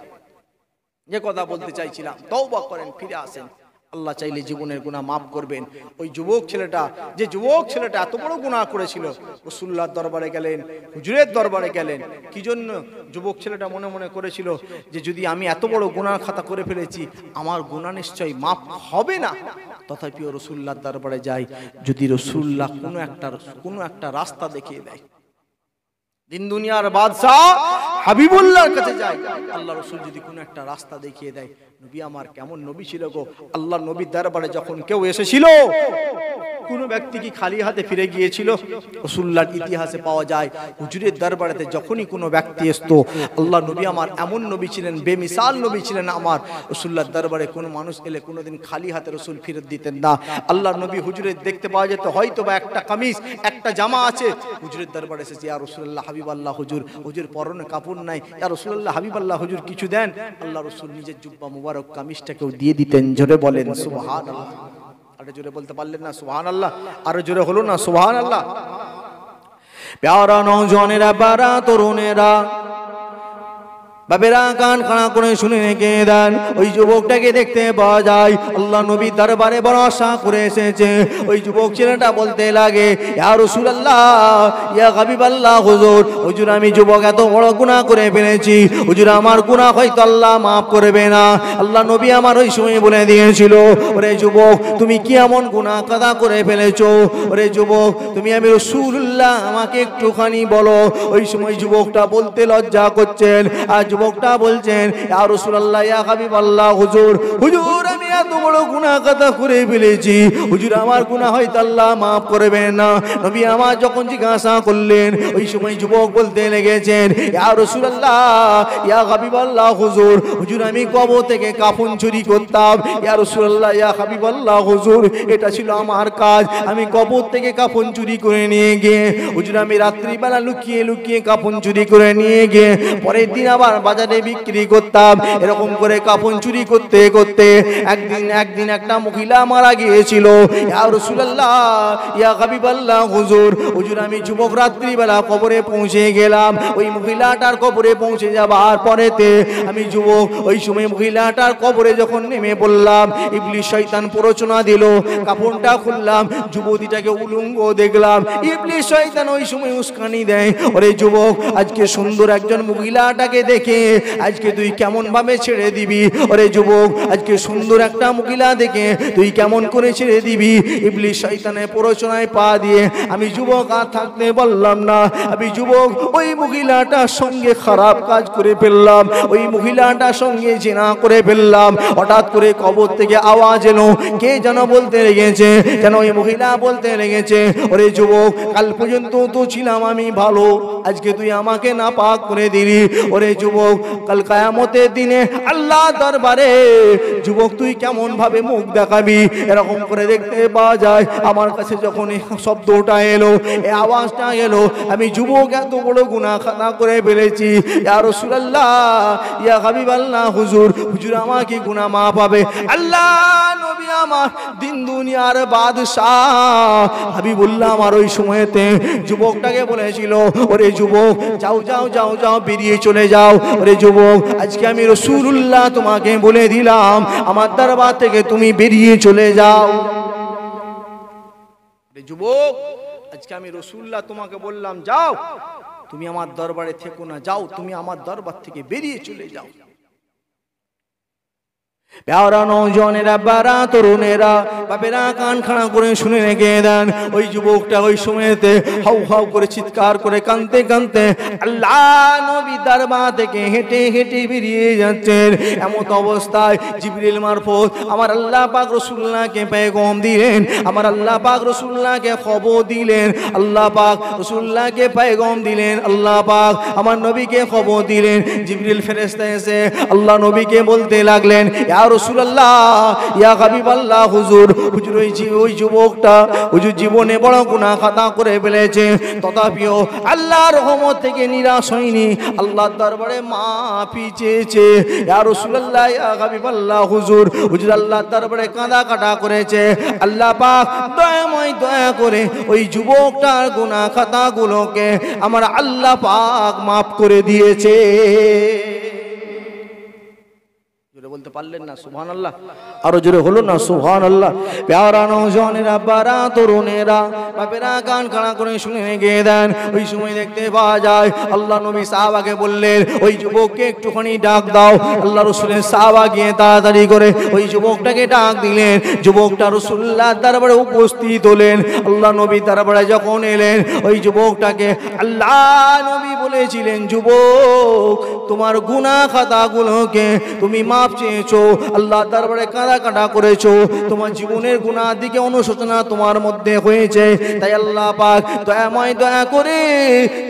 যে কথা বলতে চাইছিলাম, তওবা করেন, ফিরে আসেন। আল্লাহ চাইলে জীবনের গুনাহ মাফ করবেন। ওই যুবক ছেলেটা, যে যুবক ছেলেটা এত বড় গুনাহ করেছিল, রাসূলুল্লাহর দরবারে গেলেন, হুজুরের দরবারে গেলেন। কি জন্য? যুবক ছেলেটা মনে মনে করেছিল যে যদি আমি এত বড় গুনাহ খাতা করে ফেলেছি, আমার গুনাহ নিশ্চয়ই মাফ হবে না। তথাপিও রাসূলুল্লাহর দরবারে যায়, যদি রাসূলুল্লাহ কোনো একটা রাস্তা দেখিয়ে দেয়। দিন দুনিয়ার বাদশাহ হাবিবুল্লাহর কাছে যায়, আল্লাহ রাসূল যদি কোনো একটা রাস্তা দেখিয়ে দেয়। নবী আমার কেমন নবী ছিল গো! আল্লাহ নবীর দরবারে যখন কেউ এসেছিল, কোন ব্যক্তি কি খালি হাতে ফিরে গিয়েছিল? রাসূলুল্লাহর ইতিহাসে পাওয়া যায়, হুজুরের দরবারেতে যখনই কোনো ব্যক্তি আসতো, আল্লাহ নবী আমার এমন নবী ছিলেন, বেমিসাল নবী ছিলেন আমার। রাসূলুল্লাহর দরবারে কোনো মানুষ এলে কোনোদিন খালি হাতে রাসূল ফেরত দিতেন না। আল্লাহ নবী হুজুরের দেখতে পাওয়া যেত হয়তো বা একটা কামিজ, একটা জামা আছে, হুজুরের দরবারে এসেছে, ইয়া রাসূলুল্লাহ হাবিবাল্লাহ হুজুর, হুজুর পরনে কাপড় নাই, ইয়া রাসূলুল্লাহ হাবিবাল্লাহ হুজুর কিছু দেন। আল্লাহ রাসূল নিজের জুব্বা মুবারক কামিজটাকেও দিয়ে দিতেন। জোরে বলেন সুবহানাল্লাহ। আরে জোরে বলতে পারলেন না সুবহানাল্লাহ? আরো জোরে হলো না সুবহানাল্লাহ? প্যারা নওজওয়ানেরা, বারা তরুণেরা, বাবেরা কান খাড়া করে শুনে রেখে দেন। ওই যুবকটাকে দেখতে পাওয়া যায় আল্লাহ নবী দরবারে বড় আশা করে এসেছে। ওই যুবক ছেলেটা বলতে লাগে, ইয়া রাসূলুল্লাহ, ইয়া হাবিবাল্লাহ, হুজুর, হুজুর আমি যুবক এত বড় গুনাহ করে ফেলেছি, হুজুর আমার গুনাহ হয়তো আল্লাহ মাফ করবে না। আল্লাহ নবী আমার ওই সময় বলে দিয়েছিল, ওরে যুবক তুমি কি এমন গুনাহ কাদা করে ফেলেছো? ওরে যুবক তুমি আমি রাসূলুল্লাহ আমাকে একটুখানি বলো। ওই সময় যুবকটা বলতে লজ্জা করছেন, আর যুবকটা বলছেন, ইয়া রাসূলুল্লাহ, ইয়া হাবিবাল্লাহ, হুজুর, হুজুর আমি এত বড় গুনাহ কাদা করে ফেলেছি, হুজুর আমার গুনাহ হয়তো আল্লাহ মাফ করবে না। নবী আমার যখন জিজ্ঞাসা করলেন, ওই সময় যুবক বলতে লেগেছেন, ইয়া রাসূলুল্লাহ, ইয়া হাবিবাল্লাহ, হুজুর, হুজুর আমি কবর থেকে কাফন চুরি করতাম। ইয়া রাসূলুল্লাহ, ইয়া হাবিবাল্লাহ, হুজুর এটা ছিল আমার কাজ। আমি কবর থেকে কাফন চুরি করে নিয়ে গিয়ে, হুজুর আমি রাত্রিবেলা লুকিয়ে লুকিয়ে কাফন চুরি করে নিয়ে গিয়ে পরের দিন আবার বাজারে বিক্রি করতাম। এরকম করে কাফন চুরি করতে করতে একদিন একটা মহিলা মারা গিয়েছিল। ইয়া রাসূলুল্লাহ, ইয়া হাবিবাল্লাহ, হুজুর, হুজুর আমি যুবক রাত্রিবেলা কবরে পৌঁছে গেলাম। ওই মহিলাটার কবরে পৌঁছে যাবার পরেতে আমি যুবক ওই সময় মহিলাটার কবরে যখন নেমে পড়লাম, ইবলিস শয়তান প্ররোচনা দিল, কাপড়টা খুললাম, যুবতীটাকে উলঙ্গ দেখলাম। ইবলিস শয়তান ওই সময় উস্কানি দেয়, ওরে যুবক আজকে সুন্দর একজন মহিলাটাকে দেখে আজকে তুই কেমন ভাবে ছেড়ে দিবি? ওরে যুবক আজকে সুন্দর একটা মহিলা দেখে তুই কেমন করে ছেড়ে দিবি? ইবলিস শয়তানের প্ররোচনায় পা দিয়ে আমি যুবক আর থাকতে বললাম না। আমি যুবক ওই মহিলাটার সঙ্গে খারাপ কাজ করে ফেললাম, ওই মহিলাটার সঙ্গে জিনা করে ফেললাম। হঠাৎ করে কবর থেকে আওয়াজ এলো, কে যেন বলতে লেগেছে, যেন ওই মহিলা বলতে লেগেছে, ওরে যুবক কাল পর্যন্ত তো ছিলাম আমি ভালো, আজকে তুই আমাকে নাপাক করে দিলি। ওরে যুবক কাল কিয়ামতের দিনে আল্লাহ দরবারে যুবক তুই কেমন ভাবে মুখ দেখাবি? এরকম করে দেখতে পাওয়া যায়। আমার কাছে যখন এই শব্দটা এলো, এই আওয়াজটা এলো, আমি যুবক এত বড় গুনাহ খাতা করে ফেলেছি। ইয়া রাসূলুল্লাহ, ইয়া হাবিবাল্লাহ, হুজুর, হুজুর আমাকে গুনাহ মাফ হবে। আল্লাহ নবী আমার দিন দুনিয়ার বাদশাহ হাবিবুল্লাহ আমার ওই সময়তে যুবকটাকে বলেছিল, ওরে যুবক যাও যাও যাও যাও বেরিয়ে চলে যাও। ওরে যুবক আজকে আমি রাসূলুল্লাহ তোমাকে বলে দিলাম আমার দরবার থেকে তুমি বেরিয়ে চলে যাও। ওরে যুবক আজকে আমি রাসূলুল্লাহ তোমাকে বললাম যাও, তুমি আমার দরবারে থেকো না, যাও তুমি আমার দরবার থেকে বেরিয়ে চলে যাও। প্যারা নওজনেরা, বারা তরুণেরা, বাপেরা কান খাড়া করে শুনে রেখে দেন। ওই যুবকটা ওই সময়তে হাউ হাউ করে চিৎকার করে কাঁদতে কাঁদতে আল্লাহ নবী দরবার থেকে হেঁটে হেঁটে বেরিয়ে যাচ্ছেন। এমন অবস্থায় জিবরিল মারফত আমার আল্লাহ পাক রাসূলুল্লাহকে পেগাম দিলেন, আমার আল্লাহ পাক রাসূলুল্লাহকে খবর দিলেন, আল্লাহ পাক রাসূলুল্লাহকে পেগাম দিলেন, আল্লাহ পাক আমার নবীকে খবর দিলেন। জিবরিল ফেরেশতা এসে আল্লাহ নবীকে বলতে লাগলেন, ইয়া রাসূলুল্লাহ, ইয়া হাবিবাল্লাহ, হুজুর, হুজুর ওই যুবকটা হুজুর জীবনে বড় গুনাহ খাতা করে ফেলেছে, তথাপিও আল্লাহর রহমত থেকে নিরাশ হয়নি, আল্লাহর দরবারে মাফি চেয়েছে। ইয়া রাসূলুল্লাহ, ইয়া হাবিবাল্লাহ, হুজুর, হুজুর আল্লাহর দরবারে কাঁদা কাটা করেছে। আল্লাহ পাক দয়াময় দয়া করে ওই যুবকটার গুনাহ খাতাগুলোকে আমার আল্লাহ পাক মাফ করে দিয়েছে। বলতে পারলেন না সুবহানাল্লাহ? আরো জোরে হলো না সুবহানাল্লাহ? প্যারা নওজনেরা, বারা তরুণেরা, বাপেরা কান খাড়া করে শুনে রেখে দেন। ওই সময় দেখতে পাওয়া যায় আল্লাহ নবী সাহাবাকে বললেন, ওই যুবককে একটুখানি ডাক দাও। আল্লাহ রাসূলের সাহাবা গিয়ে তাড়াতাড়ি করে ওই যুবকটাকে ডাক দিলেন। যুবকটা রাসূলুল্লাহর দরবারে উপস্থিত হলেন। আল্লাহ নবী দরবারে যখন এলেন, ওই যুবকটাকে আল্লাহ নবী বলেছিলেন, যুবক তোমার গুনাহ খাতাগুলোকে তুমি মাফ চেয়েছো, আল্লাহ দরবারে কাঁদা কাটা করেছো, তোমার জীবনের গুনাহ দিকে অনুশোচনা তোমার মধ্যে হয়েছে, তাই আল্লাহ পাক দয়াময় দয়া করে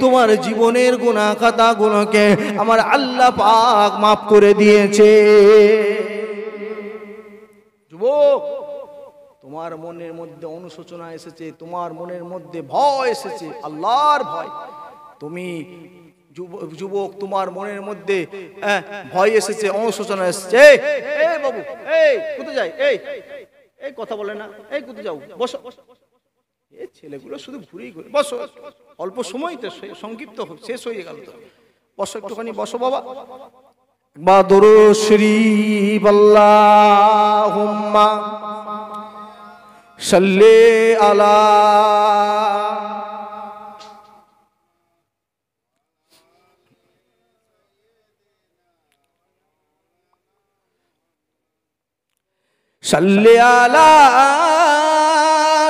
তোমার জীবনের গুনাহ খাতাগুলোকে আমার আল্লাহ পাক মাফ করে দিয়েছে। যুবক তোমার মনের মধ্যে অনুশোচনা এসেছে, তোমার মনের মধ্যে ভয় এসেছে, আল্লাহর ভয়। তুমি যুবক তোমার মনের মধ্যে ভয় এসেছে, অনুশোচনা এসেছে। এই বাবু, এই কোথায় যাই, এই কথা বলে না, এই কোথায় যাও, বসো। এই ছেলেগুলো শুধু ঘুরেই ঘুরে, বসো, অল্প সময় তো সংক্ষিপ্ত শেষ হয়ে গেল তো, বসো একটুখানি, বসো বাবা। दुरूद शरीफ अल्लाहुम्मा सल्ले अला सल्ले अला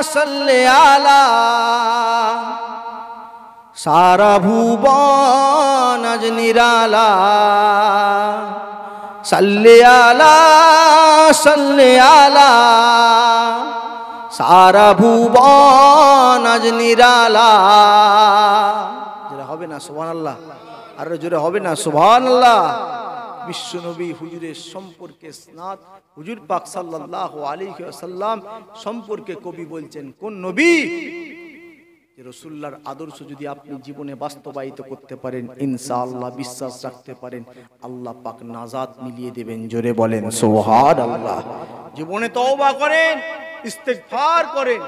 सल्ले अला सारा भुवन आज निराला सल्ले अला सारा भुवन आज निराला जरा হবে না সুবহানাল্লাহ আর জোরে হবে না সুবহানাল্লাহ বিশ্ব নবী হুজুরের সম্পর্কে স্নাত হুজুর পাক সাল্লাল্লাহু আলাইহি ওয়াসাল্লাম সম্পর্কে কবি বলছেন কোন নবী যে রাসূলুল্লাহর আদর্শ যদি আপনি জীবনে বাস্তবায়িত করতে পারেন ইনশাআল্লাহ বিশ্বাস রাখতে পারেন আল্লাহ পাক নাজাত মিলিয়ে দেবেন জোরে বলেন সুবহানাল্লাহ জীবনে তওবা করেন ইস্তেগফার করেন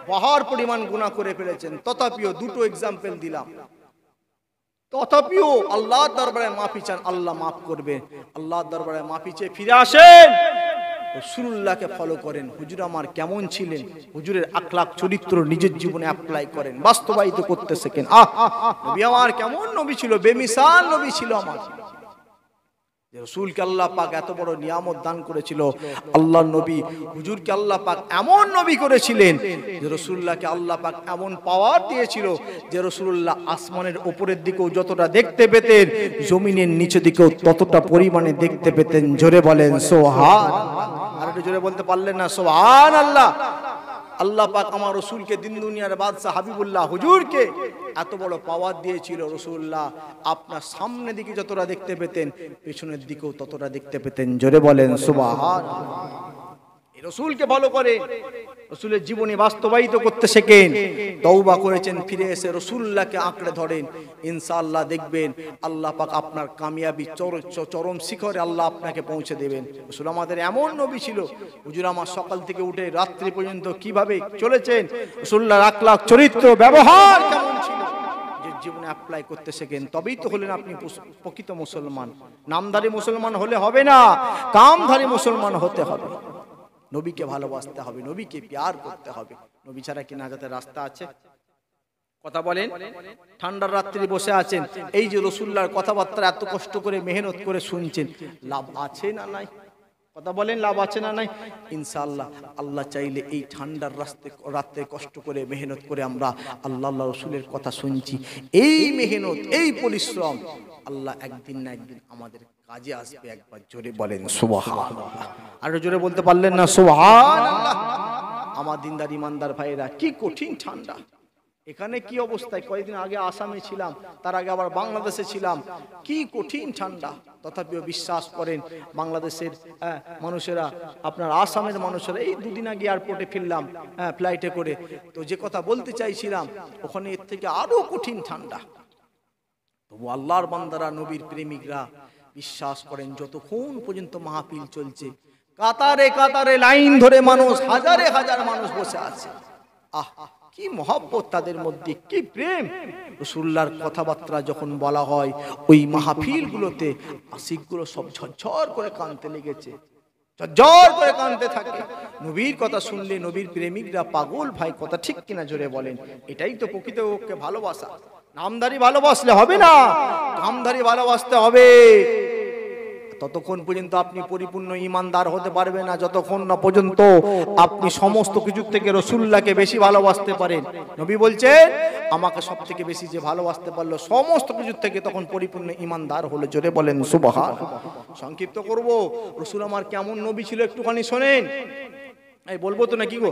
বাহার পরিমাণ গুনাহ করে ফেলেছেন তথাপিও দুটো एग्जांपल দিলাম তথাপিও আল্লাহর দরবারে মাফি চান আল্লাহ maaf করবে আল্লাহর দরবারে মাফি চেয়ে ফিরে আসেন রাসূলুল্লাহকে ফলো করেন হুজুর আমার কেমন ছিলেন হুজুরের আখলাক চরিত্র নিজের জীবনে অ্যাপ্লাই করেন বাস্তবায়িত করতে শিখেন নবী আমার কেমন নবী ছিল বেমিসাল নবী ছিল আমার যে রাসূলকে আল্লাহ পাক এত বড় নিয়ামত দান করেছিল আল্লাহর নবী হুজুরকে আল্লাহ পাক এমন নবী করেছিলেন যে রাসূলুল্লাহকে আল্লাহ পাক এমন পাওয়ার দিয়েছিল যে রাসূলুল্লাহ আসমানের উপরের দিকেও যতটা দেখতে পেতেন জমিনের নিচের দিকেও ততটা পরিমাণে দেখতে পেতেন জোরে বলেন সুবহানাল্লাহ আর একটু জোরে বলতে পারলেন না সুবহানাল্লাহ আল্লাহ পাক আমার রাসূলকে দিন দুনিয়ার বাদশা হাবিবুল্লাহ হুজুরকে এত বড় পাওয়ার দিয়েছিল রাসূলুল্লাহ আপনার সামনের দিকে যতটা দেখতে পেতেন পেছনের দিকেও ততটা দেখতে পেতেন জোরে বলেন সুবহানাল্লাহ এই রাসূলকে ভালো করে রাসূলের জীবনে বাস্তবায়িত করতে শেখেন তওবা করেছেন ফিরে এসে রাসূলুল্লাহকে আঁকড়ে ধরেন ইনশাআল্লাহ দেখবেন আল্লাহ পাক আপনার কামিয়াবি চরম শিখরে আল্লাহ আপনাকে পৌঁছে দেবেন রাসূল আমাদের এমন নবী ছিল হুজুর আমার সকাল থেকে উঠে রাত্রি পর্যন্ত কিভাবে চলেছেন রাসূলুল্লাহর আখলাক চরিত্র ব্যবহার কেমন ছিল যে জীবনে অ্যাপ্লাই করতে শেখেন তবেই তো হলেন আপনি প্রকৃত মুসলমান নামধারী মুসলমান হলে হবে না কামধারী মুসলমান হতে হবে নবীকে ভালোবাসতে হবে নবীকে প্যার করতে হবে নবী ছাড়া কি নাজাতের রাস্তা আছে কথা বলেন ঠান্ডার রাত্রি বসে আছেন এই যে রাসূলুল্লাহর কথাবার্তা এত কষ্ট করে মেহনত করে শুনছেন লাভ আছে না নাই কথা বলেন লাভ আছে না নাই ইনশাআল্লাহ আল্লাহ চাইলে এই ঠান্ডার রাতে কষ্ট করে মেহনত করে আমরা আল্লাহ রাসূলের কথা শুনছি এই মেহনত এই পরিশ্রম আল্লাহ একদিন না একদিন আমাদের কাজে আসবে একবার জোরে বলেন সুবহানাল্লাহ আর জোরে বলতে পারলেন না সুবহানাল্লাহ আমার দিনদার ইমানদার ভাইরা কি কঠিন ঠান্ডা এখানে কি অবস্থায় কয়েকদিন আগে আসামে ছিলাম তার আগে আবার বাংলাদেশে ছিলাম কি কঠিন ঠান্ডা তথাপিও বিশ্বাস করেন বাংলাদেশের মানুষেরা আপনার আসামের মানুষেরা এই দুদিন আগে এয়ারপোর্টে ফিরলাম ফ্লাইটে করে তো যে কথা বলতে চাইছিলাম ওখানে এর থেকে আরো কঠিন ঠান্ডা তবু আল্লাহর বান্দারা নবীর প্রেমিকরা বিশ্বাস করেন যতক্ষণ পর্যন্ত মাহফিল চলছে কাতারে কাতারে লাইন ধরে মানুষ হাজারে হাজার মানুষ বসে আছে কি মহব্বত তাদের মধ্যে কি প্রেম রাসূলুল্লাহর কথাবার্তা যখন বলা হয় ওই মাহফিলগুলোতে আশিকগুলো সব ঝরঝর করে কাঁদতে লেগেছে ঝরঝর করে কাঁদতে থাকে নবীর কথা শুনলে নবীর প্রেমিকরা পাগল ভাই কথা ঠিক কিনা জোরে বলেন এটাই তো প্রকৃতপক্ষে ভালোবাসা নামধারী ভালোবাসলে হবে না কামধারী ভালোবাসতে হবে ততক্ষণ পর্যন্ত আপনি পরিপূর্ণ ঈমানদার হতে পারবেন না যতক্ষণ না পর্যন্ত আপনি সমস্ত কিছু থেকে রাসূলুল্লাহকে বেশি ভালোবাসতে পারেন নবী বলছেন আমাকে সবথেকে বেশি যে ভালোবাসতে পারলো সমস্ত কিছু থেকে তখন পরিপূর্ণ ঈমানদার হলো জোরে বলেন সুবহানাল্লাহ সংক্ষিপ্ত করব রাসূল আমার কেমন নবী ছিল একটুখানি শুনেন এই বলবো তো নাকি গো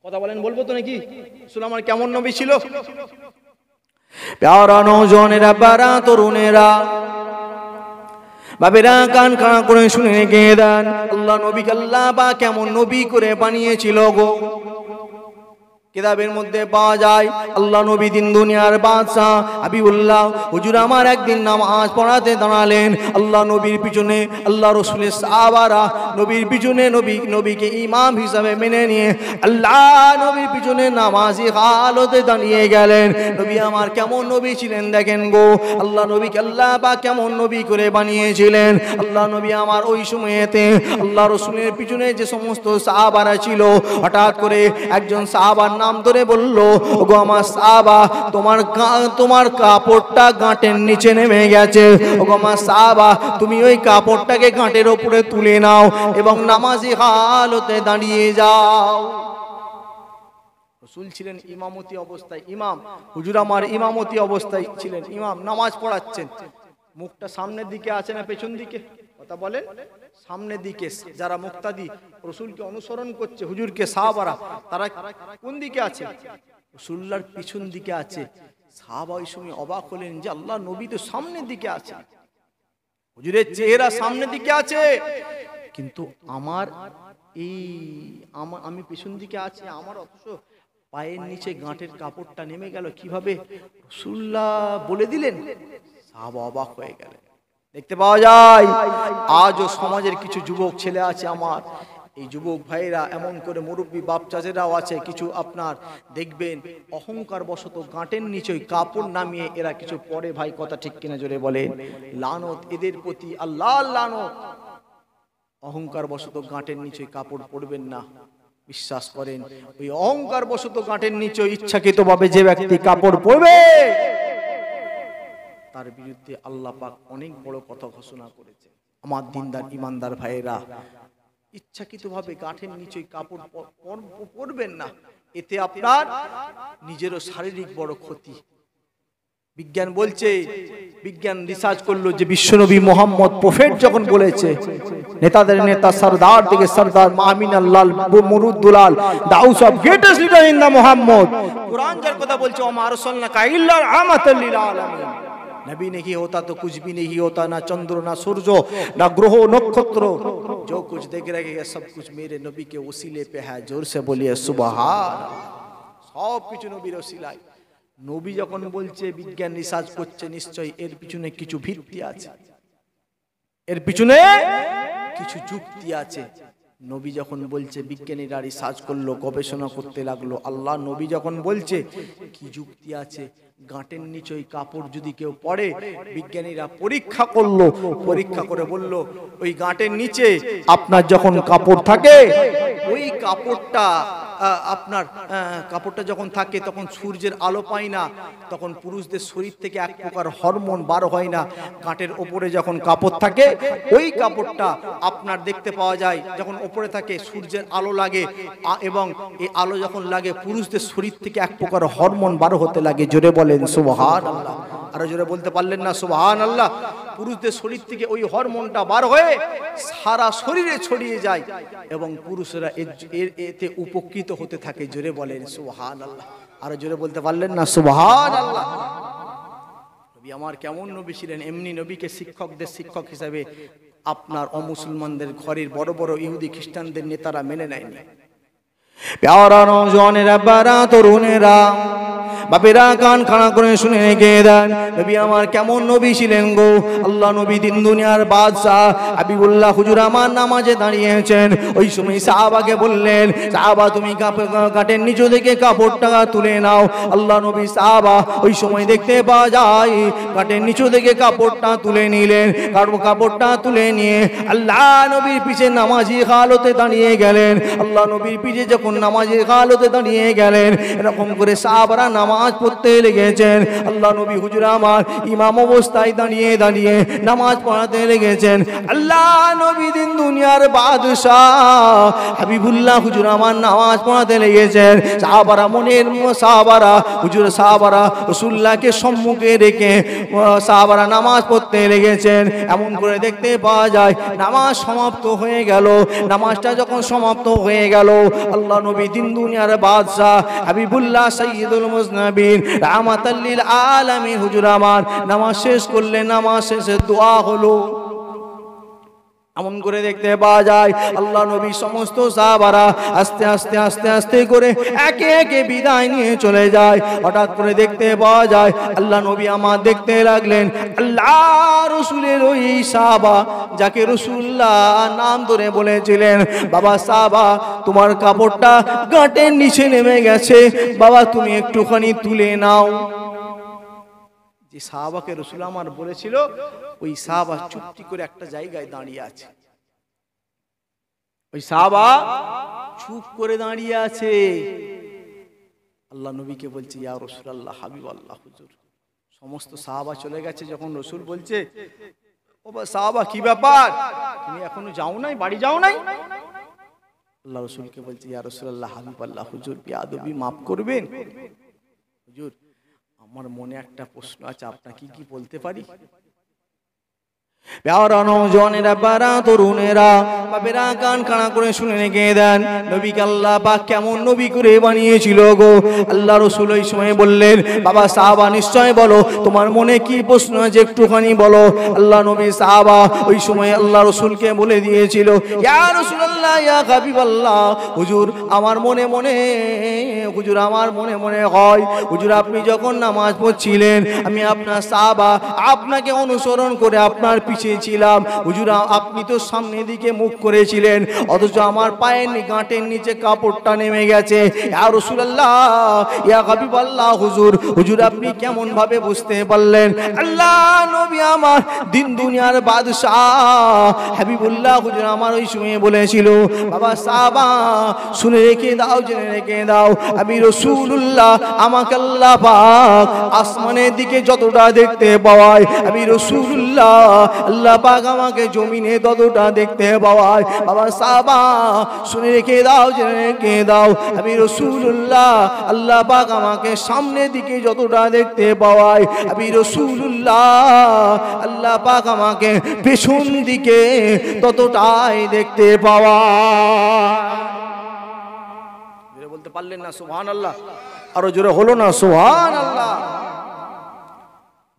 কথা বলেন বলবো তো নাকি রাসূল আমার কেমন নবী ছিল প্যারা নওজওয়ানেরা বারা তরুণেরা বাবেরা কান খাড়া করে শুনে গিয়ে দেন আল্লাহ নবীকে আল্লাহ বা কেমন নবী করে বানিয়েছিল গো কিতাবের মধ্যে পাওয়া যায় আল্লাহ নবী দিন দুনিয়ার বাদশা হাবিবুল্লাহ হুজুর আমার একদিন নামাজ পড়াতে দাঁড়ালেন। আল্লাহ নবীর পিছনে আল্লাহ রাসূলের সাহাবারা নবীর পিছনে নবীকে ইমাম হিসাবে মেনে নিয়ে আল্লাহ নবীর পিছনে নামাজি হালতে দাঁড়িয়ে গেলেন। নবী আমার কেমন নবী ছিলেন দেখেন গো, আল্লাহ নবীকে আল্লাহ পাক কেমন নবী করে বানিয়েছিলেন। আল্লাহ নবী আমার ওই সময়তে আল্লাহ রাসূলের পিছনে যে সমস্ত সাহাবারা ছিল, হঠাৎ করে একজন সাহাবার নাম ধরে বলল, ওগো আমার সাহাবা, তোমার কাপড়টা গাঁটের নিচে নেমে গেছে। ওগো আমার সাহাবা, তুমি ওই কাপড়টাকে গাঁটের উপরে তুলে নাও এবং নামাজি হালতে দাঁড়িয়ে যাও। রাসূল ছিলেন ইমামতি অবস্থায়, ইমাম হুজুর আমার ইমামতি অবস্থায় ছিলেন, ইমাম নামাজ পড়াচ্ছেন। মুখটা সামনের দিকে আছে না পেছন দিকে? কথা বলেন। সামনের দিকে। যারা মুক্তাদি রাসূলকে অনুসরণ করছে, হুজুরকে, সাহাবারা, তারা কোন দিকে আছে? রাসূলুল্লাহর পিছন দিকে আছে। সাহাবা ওই সময় অবাক হলেন যে আল্লাহ নবী তো সামনের দিকে আছে, হুজুরের চেহারা সামনের দিকে আছে, কিন্তু আমি পেছন দিকে আছি, আমার অথচ পায়ের নিচে গাঁটের কাপড়টা নেমে গেল কিভাবে? রাসূলুল্লাহ বলে দিলেন। সাহাবা অবাক হয়ে গেলেন। দেখতে পাওয়া যায় আজও সমাজের কিছু যুবক ছেলে আছে আমার, এই যুবক ভাইরা এমন করে মুরব্বী বাপ চাচেরাও আছে, কিছু আপনার দেখবেন অহংকার বশত গাঁটের নিচে কাপড় নামিয়ে এরা কিছু পরে। ভাই কথা ঠিক কিনা জোরে বলেন। লানত এদের প্রতি, আল্লাহ লানত। অহংকার বশত গাঁটের নিচে কাপড় পরবেন না। বিশ্বাস করেন, ওই অহংকার বশত গাঁটের নিচে ইচ্ছাকৃতভাবে যে ব্যক্তি কাপড় পরবে তার বিরুদ্ধে আল্লাহ পাক অনেক বড় কথা ঘোষণা করেছে। আমার দিনদার ইমানদার ভাইয়েরা, ইচ্ছাকৃতভাবে গাঁটের নিচে কাপড় পরবেন না, এতে আপনার নিজেরও শারীরিক বড় ক্ষতি। বিজ্ঞান বলছে, বিজ্ঞান রিসার্চ করলো যে বিশ্বনবী মোহাম্মদ প্রফেট যখন বলেছে, নেতাদের নেতা সরদার থেকে সরদার মামিন আল্লাহ মুরুদ্দুলাল দাউস of greatest leader in the Muhammad, Quran যার কথা বলছে ওমা আরসালনাকা ইল্লা রাহমাতাল লিল আলামিন। नबी नहीं होता तो कुछ भी नहीं होता, ना चंद्र ना सूरज ना ग्रह नक्षत्र, जो कुछ देख रहे हैं सब कुछ मेरे नबी के वसीले पे है। जोर से बोलिए सुबहान। सब কিছু নবীর ওসিলায়। নবী যখন বলছে বিজ্ঞান রিসার্চ করছে, নিশ্চয়ই এর পিছনে কিছু ভিত্তি আছে, এর পিছনে কিছু যুক্তি আছে। নবী যখন বলছে, বিজ্ঞানীরা রিসার্চ করলো, গবেষণা করতে লাগলো। আল্লাহ নবী যখন বলছে, কি যুক্তি আছে? গাঁটের নিচে কাপড় যদি কেউ পরে, বিজ্ঞানীরা পরীক্ষা করলো, পরীক্ষা করে বলল ওই গাঁটের নিচে আপনার যখন কাপড় থাকে, ওই কাপড়টা আপনার কাপড়টা যখন থাকে তখন সূর্যের আলো পায় না, তখন পুরুষদের শরীর থেকে এক প্রকার হরমোন বার হয় না। গাঁটের ওপরে যখন কাপড় থাকে, ওই কাপড়টা আপনার দেখতে পাওয়া যায় যখন ওপরে থাকে, সূর্যের আলো লাগে এবং এই আলো যখন লাগে পুরুষদের শরীর থেকে এক প্রকার হরমোন বার হতে লাগে। জোরে বলেন সুবহানাল্লাহ। আরো জোরে বলতে পারলেন না সুবহানাল্লাহ? পুরুষদের শরীর থেকে ওই হরমোনটা বার হয়ে সারা শরীরে ছড়িয়ে যায় এবং পুরুষরা এতে উপকৃত হতে থাকে। জোরে বলেন সুবহানাল্লাহ। আরো জোরে বলতে পারলেন না সুবহানাল্লাহ? নবী আমার কেমন নবী ছিলেন? এমনি নবীকে শিক্ষকদের শিক্ষক হিসাবে আপনার অমুসলমানদের ঘরের বড় বড় ইহুদি খ্রিস্টানদের নেতারা মেনে নেয়নি। প্যারা নওজওয়ানেরা, বারা তরুণেরা, বাপেরা কান খাড়া করে শুনে রেখে দেন, নবী আমার কেমন নবী ছিলেন গো। আল্লাহ নবী দিন দুনিয়ার বাদশাহ হাবিবুল্লাহ হুজুর আমার নামাজে দাঁড়িয়েছেন। ওই সময় সাহাবাকে বললেন, সাহাবা তুমি গাঁটের নিচু থেকে কাপড়টা তুলে নাও। আল্লাহ নবী সাহাবা ওই সময় দেখতে পাওয়া যায় গাঁটের নিচু থেকে কাপড়টা তুলে নিলেন। কাপড়টা তুলে নিয়ে আল্লাহ নবীর পিছে নামাজি হালতে দাঁড়িয়ে গেলেন। আল্লাহ নবীর পিছে যখন নামাজি হালতে দাঁড়িয়ে গেলেন, এরকম করে সাহাবারা নামাজ পড়তে লেগেছেন। আল্লাহ নবী হুজুর আমার ইমাম অবস্থায় দাঁড়িয়ে দাঁড়িয়ে নামাজ পড়াতে লেগেছেন। আল্লাহ নবী দিন দুনিয়ার বাদশাহ হাবিবুল্লাহ হুজুর আমার নামাজ পড়াতে লেগেছেন। সাহাবারা মনের সাহাবারা হুজুর সাহাবারা রাসূলুল্লাহকে সম্মুখে রেখে সাহাবারা নামাজ পড়তে লেগেছেন। এমন করে দেখতে পাওয়া যায় নামাজ সমাপ্ত হয়ে গেল। নামাজটা যখন সমাপ্ত হয়ে গেল, আল্লাহ নবী দিন দুনিয়ার বাদশাহ হাবিবুল্লাহ সাইয়্যিদুল মুজনাবিন রাহমাতাল লিল আলামিন হুজুর আমার নামাজ শেষ করলেন। নামাজ শেষে দোয়া হলো, এমন করে দেখতে পাওয়া যায় আল্লাহ নবী সমস্ত সাহাবারা আস্তে আস্তে আস্তে আস্তে করে একে একে বিদায় নিয়ে চলে যায়। হঠাৎ করে দেখতে পাওয়া যায় আল্লাহ নবী আমার দেখতে লাগলেন আল্লাহ রসুলের ওই সাহাবা যাকে রসুল্লাহ নাম ধরে বলেছিলেন, বাবা সাহাবা তোমার কাপড়টা গাঁটের নিচে নেমে গেছে, বাবা তুমি একটুখানি তুলে নাও। যে সাহাবাকে রসুল আমার বলেছিল ওই সাহাবা চুপটি করে একটা জায়গায় দাঁড়িয়ে আছে। ওই সাহাবা চুপ করে দাঁড়িয়ে আছে। আল্লাহ নবীকে বলছে ইয়া রাসূলুল্লাহ হাবিবাল্লাহ হুজুর। সমস্ত সাহাবা চলে গেছে, যখন রসুল বলছে ও সাহাবা কি ব্যাপার, তুমি এখনো যাও নাই, বাড়ি যাও নাই? আল্লাহ রসুলকে বলছে ইয়া রাসূলুল্লাহ হাবিবাল্লাহ হুজুর বেয়াদবি মাফ করবেন হুজুর, আমার মনে একটা প্রশ্ন আছে, আপনাকে কি বলতে পারি? প্যারা নওজওয়ানেরা, প্যারা তরুণেরা, বাপেরা কান খাড়া করে শুনে রেখে দেন, নবীকে আল্লাহ পাক কেমন নবী করে বানিয়েছিল গো। আল্লাহ রাসূল ওই সময় বললেন বাবা সাহাবা নিশ্চয় বলো তোমার মনে কি প্রশ্ন আছে একটুখানি বলো। আল্লাহ নবী সাহাবা ওই সময় আল্লাহ রাসূলকে বলে দিয়েছিল ইয়া রাসূলুল্লাহ ইয়া হাবিবাল্লাহ হুজুর আমার মনে মনে হুজুর আমার মনে মনে হয় হুজুর আপনি যখন নামাজ পড়ছিলেন আমি আপনার সাহাবা আপনাকে অনুসরণ করে আপনার পিছে ছিলাম হুজুর, আপনি তো সামনের দিকে মুখ করেছিলেন অথচ আমার পায়ের গাঁটের নিচে কাপড়টা নেমে গেছে। ইয়া রাসূলুল্লাহ ইয়া হাবিবাল্লাহ হুজুর, হুজুর আপনি কেমন ভাবে বুঝতে পারলেন? আল্লাহ নবী আমার দিন দুনিয়ার বাদশাহ হাবিবুল্লাহ হুজুর আমার ওই সময় বলেছিল বাবা সাহাবা শুনে রেখে দাও, জেনে রেখে দাও, আমি রাসূলুল্লাহ আমাকে আল্লাহ পাক আসমানের দিকে যতটা দেখতে পাওয়ায়, আমি রাসূলুল্লাহ আল্লাহ পাক আমাকে জমিনে ততটা দেখতে পাওয়ায়। বাবা সাহাবা শুনে রেখে দাও, জেনে রেখে দাও, আমি রাসূলুল্লাহ আল্লাহ পাক আমাকে সামনের দিকে যতটা দেখতে পাওয়ায়, আমি রাসূলুল্লাহ আল্লাহ পাক আমাকে পেছন দিকে ততটাই দেখতে পাওয়ায়। বলতে পারলেন না সুবহানাল্লাহ? আরো জোরে হলো না সুবহানাল্লাহ?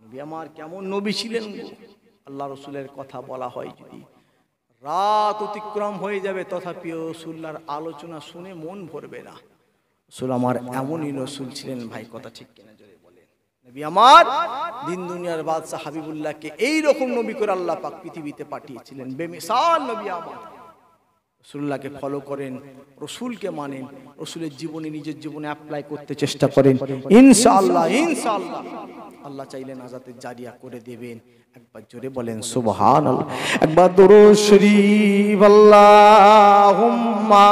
নবী আমার কেমন নবী ছিলেন গো। আল্লাহ রসুলের কথা বলা হয় যদি রাত অতিক্রম হয়ে যাবে তথাপি রসুল্লাহর আলোচনা শুনে মন ভরবে না। রসুল আমার এমনই রসুল ছিলেন ভাই, কথা ঠিক কিনা জোরে বলেন? নবী আমার দিন দুনিয়ার বাদশাহ হাবিবুল্লাহকে এইরকম নবী করে আল্লাহ পাক পৃথিবীতে পাঠিয়েছিলেন, বেমিসাল নবী আমার। রসুল্লাহকে ফলো করেন, রসুলকে মানেন, রসুলের জীবনে নিজের জীবনে অ্যাপ্লাই করতে চেষ্টা করেন, ইনশাআল্লাহ ইনশাআল্লাহ আল্লাহ চাইলে নাজাতের জারিয়া করে দেবেন। একবার জোরে বলেন সুবহানাল্লাহ। একবার দুরূদ শরীফ আল্লাহুম্মা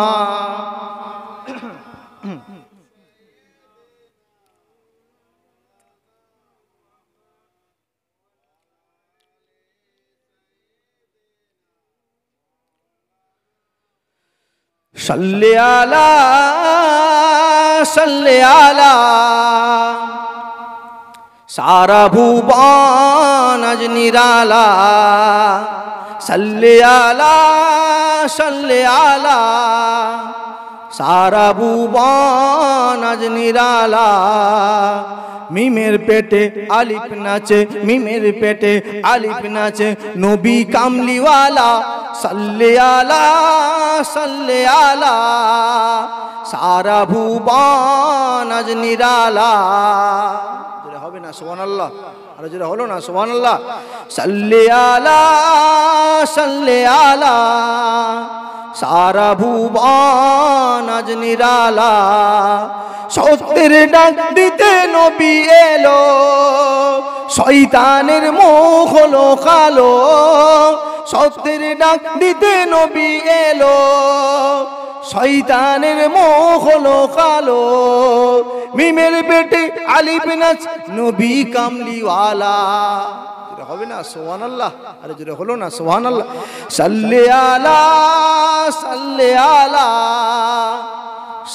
সাল্লি আলা সাল্লি আলা সারা ভুবন আজ নিরালা, সাল্লি আলা সাল্লি আলা সারা ভুবন আজ নিরালা। মিমের পেটে আলিফ নাচে, মিমের পেটে আলিফ নাচে, নবী কামলিওয়ালা, সাল্লি আলা সাল্লি আলা সারা ভুবন আজ নিরালা। হবে না সুবহানাল্লাহ? আরে জোরে হলো না সুবহানাল্লাহ? সাল্লি আলা সাল্লি আলা সারা ভুবন আজ নিরালা। সত্যের ডাক দিতে নবী এলো, শয়তানের মুখ হলো কালো। সত্যের ডাক দিতে নবী এলো, শয়তানের মুখ হলো কালো। মিমের পেটে আলিফ নাচ, নবী কামলিওয়ালা। হবে না সুবহানাল্লাহ? আরে জোরে হলো না সুবহানাল্লাহ? সাল্লি আলা সাল্লি আলা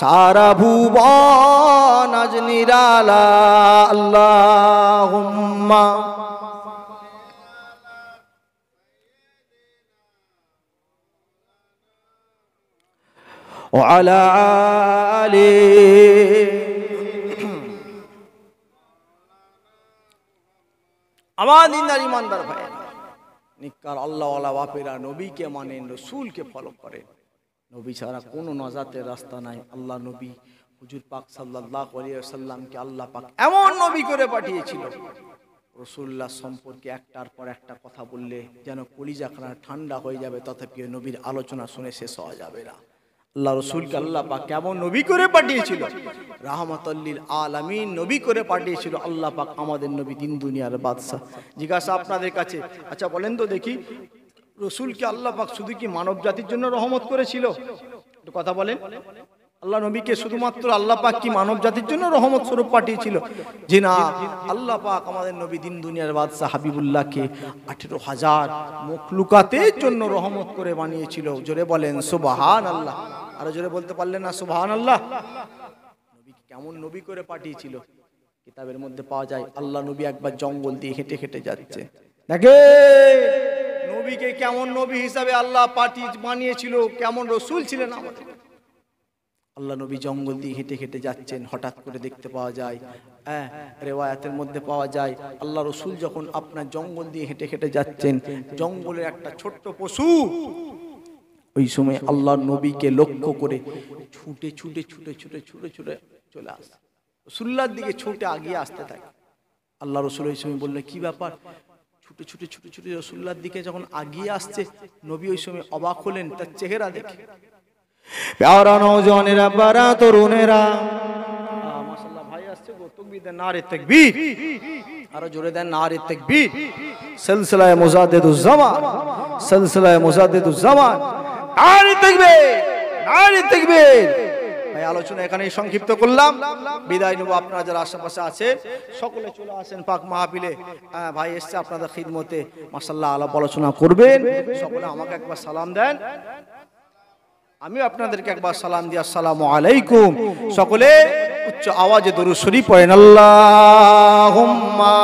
সারা ভুবন আজ নিরালা। আল্লাহুম্মা ওয়ালা আলি। আমার দিনদার ইমানদার ভাই, নিকার আল্লাহওয়ালা বাপেরা নবীকে মানেন, রসুলকে ফলো করেন। নবী ছাড়া কোনো নাজাতের রাস্তা নাই। আল্লাহ নবী হুজুর পাক সাল্লাল্লাহু আলাইহি ওয়াসাল্লামকে আল্লাহ পাক এমন নবী করে পাঠিয়েছিল, রাসূলুল্লাহ সম্পর্কে একটার পর একটা কথা বললে যেন কলিজাখানা ঠান্ডা হয়ে যাবে, তথাপি নবীর আলোচনা শুনে শেষ হওয়া যাবে না। আল্লাহ রসুলকে আল্লাহ পাক কেমন নবী করে পাঠিয়েছিল, রাহমাতুল লিল আলামিন নবী করে পাঠিয়েছিল আল্লাহ পাক, আমাদের নবী দিন দুনিয়ার বাদশা। জিজ্ঞাসা আপনাদের কাছে, আচ্ছা বলেন তো দেখি, রসুলকে আল্লাহ পাক শুধু কি মানব জাতির জন্য রহমত করেছিল? একটু কথা বলেন। আল্লাহ নবীকে শুধুমাত্র আল্লাহ পাক কি মানব জাতির জন্য রহমত স্বরূপ পাঠিয়েছিল? জি না, আল্লাহ পাক আমাদের নবী দিন দুনিয়ার বাদশা হাবিবুল্লাহকে 18,000 মখলুকাতের জন্য রহমত করে বানিয়েছিল। জোরে বলেন সুবহানাল্লাহ। আরো জোরে বলতে পারলেন না সুবহানাল্লাহ? নবীকে কেমন নবী করে পাঠিয়েছিল কিতাবের মধ্যে পাওয়া যায়। আল্লাহ নবী একবার জঙ্গল দিয়ে হেঁটে হেঁটে যাচ্ছে, দেখে নবীকে কেমন নবী হিসাবে আল্লাহ বানিয়েছিল, কেমন রসুল ছিলেন আমাদের। আল্লাহ নবী জঙ্গল দিয়ে হেঁটে হেঁটে যাচ্ছেন, হঠাৎ করে দেখতে পাওয়া যায়, রেওয়ায়াতের মধ্যে পাওয়া যায়, আল্লাহ রসুল যখন আপনার জঙ্গল দিয়ে হেঁটে হেঁটে যাচ্ছেন, জঙ্গলের একটা ছোট্ট পশু ওই সময় আল্লাহ নবীকে লক্ষ্য করে ছুটে ছুটে ছুটে ছুটে ছুটে ছুটে চলে আসে, রসুল্লাহর দিকে ছুটে আগিয়ে আসতে থাকে। আল্লাহ রসুল ওই সময় বললেন, কি ব্যাপার? ছুটে ছুটে ছুটে ছুটে রসুল্লাহর দিকে যখন আগিয়ে আসছে, নবী ওই সময় অবাক হলেন তার চেহারা দেখে। প্যারা নওজওয়ানেরা, প্যারা তরুণেরা, মাশাআল্লাহ ভাই আসছে গো, তাকবীর দেন, নারে তাকবীর, আরো জোরে দেন নারে তাকবীর। সিলসিলায়ে মুজাদ্দিদুজ জামান, সিলসিলায়ে মুজাদ্দিদুজ জামান, নারে তাকবীর, নারে তাকবীর। ভাই আলোচনা এখানেই সংক্ষিপ্ত করলাম, বিদায় নেব। আপনারা যারা আশেপাশে আছেন সকলে চলে আসেন পাক মাহফিলে। ভাই এসছে আপনাদের খিদমতে, মাশাআল্লাহ আলাপ আলোচনা করবেন। সকলে আমাকে একবার সালাম দেন, আমি আপনাদেরকে একবার সালাম দিই, আসসালামু আলাইকুম। সকলে উচ্চ আওয়াজে দরুদ শরীফ পড়েন, আল্লাহুম্মা।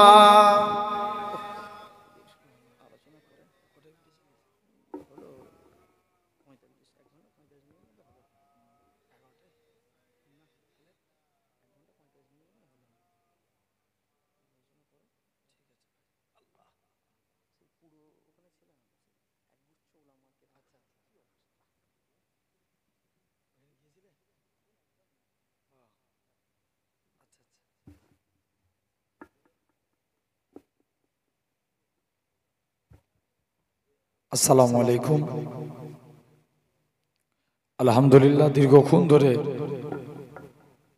আসসালামু আলাইকুম। আলহামদুলিল্লাহ, দীর্ঘক্ষণ ধরে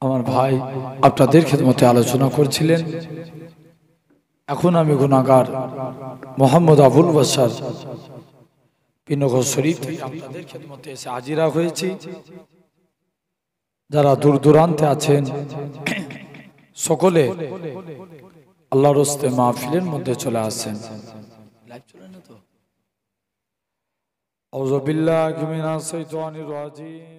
আমার ভাই আপনাদের খেদমতে আলোচনা করছিলেন। এখন আমি গুনাহগার মোহাম্মদ আবুল বাশার পিনগর শরীফ থেকে আপনাদের খেদমতে এসে হাজিরা হয়েছি। যারা দূর দূরান্তে আছেন সকলে আল্লাহর রাস্তে মাহফিলের মধ্যে চলে আসেন। লাইভ চলে না তো? আউযু বিল্লাহি মিনাশ শাইতানির রাজিম।